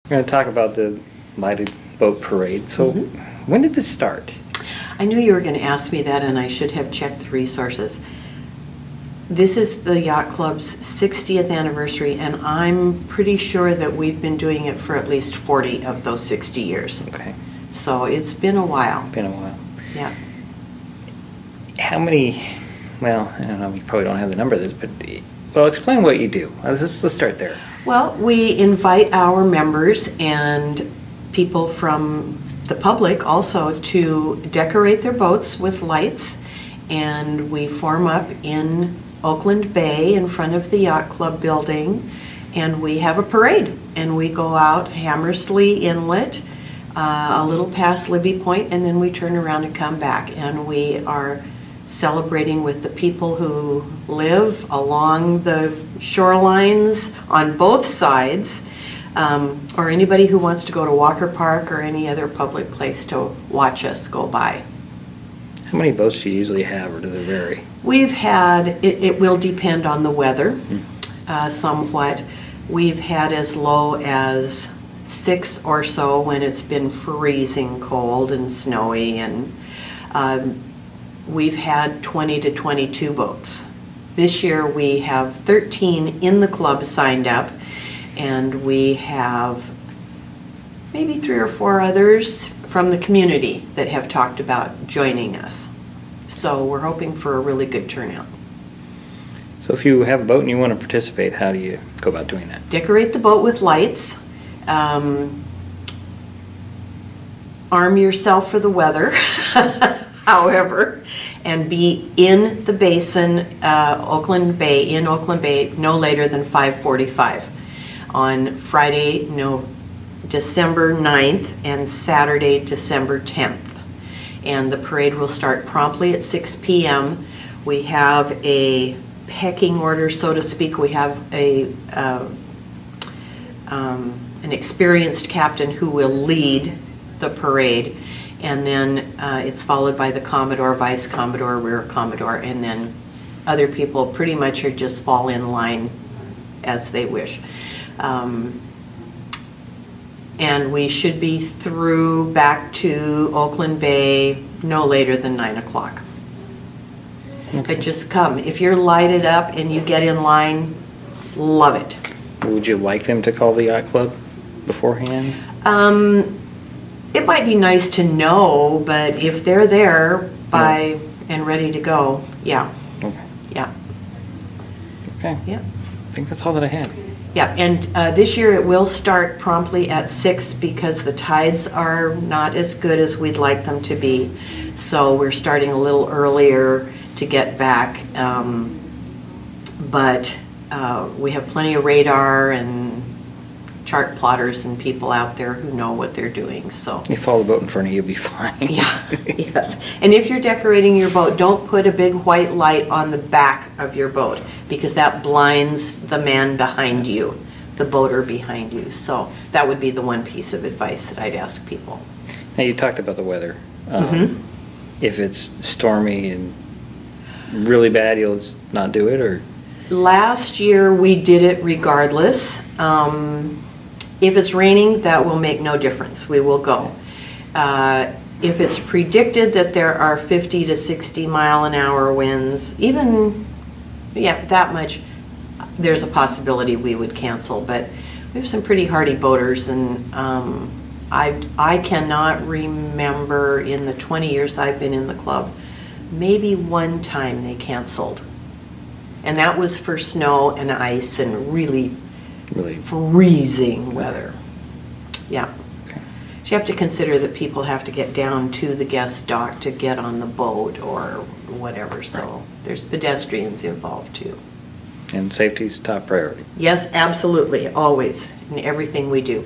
We're going to talk about the lighted boat parade. So when did this start? I knew you were going to ask me that, and I should have checked the resources. This is the Yacht Club's 60th anniversary, and I'm pretty sure that we've been doing it for at least 40 of those 60 years. Okay. So it's been a while. Been a while. Yeah. How many, well, I don't know, we probably don't have the number of this, but, well, explain what you do. Let's start there. Well, we invite our members and people from the public also to decorate their boats with lights, and we form up in Oakland Bay in front of the Yacht Club building, and we have a parade, and we go out Hammersley Inlet, a little past Libby Point, and then we turn around and come back, and we are celebrating with the people who live along the shorelines on both sides, or anybody who wants to go to Walker Park or any other public place to watch us go by. How many boats do you usually have, or does it vary? We've had, it will depend on the weather somewhat. We've had as low as 6 or so when it's been freezing cold and snowy, and we've had 20 to 22 boats. This year we have 13 in the club signed up, and we have maybe 3 or 4 others from the community that have talked about joining us. So we're hoping for a really good turnout. So if you have a boat and you want to participate, how do you go about doing that? Decorate the boat with lights. Arm yourself for the weather, however, and be in the basin, Oakland Bay, no later than 5:45 on Friday, December 9th and Saturday, December 10th. And the parade will start promptly at 6 p.m. We have a pecking order, so to speak. We have an experienced captain who will lead the parade, and then it's followed by the Commodore, Vice Commodore, Rear Commodore, and then other people pretty much are just fall in line as they wish. And we should be through back to Oakland Bay no later than 9 o'clock. Okay. But just come. If you're lighted up and you get in line, love it. Would you like them to call the Yacht Club beforehand? It might be nice to know, but if they're there by and ready to go, yeah. Okay. Yeah. Okay. Yeah. I think that's all that I had. Yeah, and this year it will start promptly at 6 because the tides are not as good as we'd like them to be. So we're starting a little earlier to get back. But we have plenty of radar and chart plotters and people out there who know what they're doing. So You follow the boat in front of you, you'll be fine. yeah, yes. And if you're decorating your boat, don't put a big white light on the back of your boat because that blinds the man behind you, the boater behind you. So that would be the one piece of advice that I'd ask people. Now, you talked about the weather. If it's stormy and really bad, you'll just not do it, or? Last year we did it regardless. If it's raining, that will make no difference. We will go. If it's predicted that there are 50 to 60 mile an hour winds, even, yeah, that much, there's a possibility we would cancel. But we have some pretty hardy boaters, and I cannot remember in the 20 years I've been in the club, maybe one time they canceled. And that was for snow and ice and really freezing weather. Yeah. Okay. So you have to consider that people have to get down to the guest dock to get on the boat or whatever. So there's pedestrians involved too. And safety's top priority. Yes, absolutely, always, in everything we do.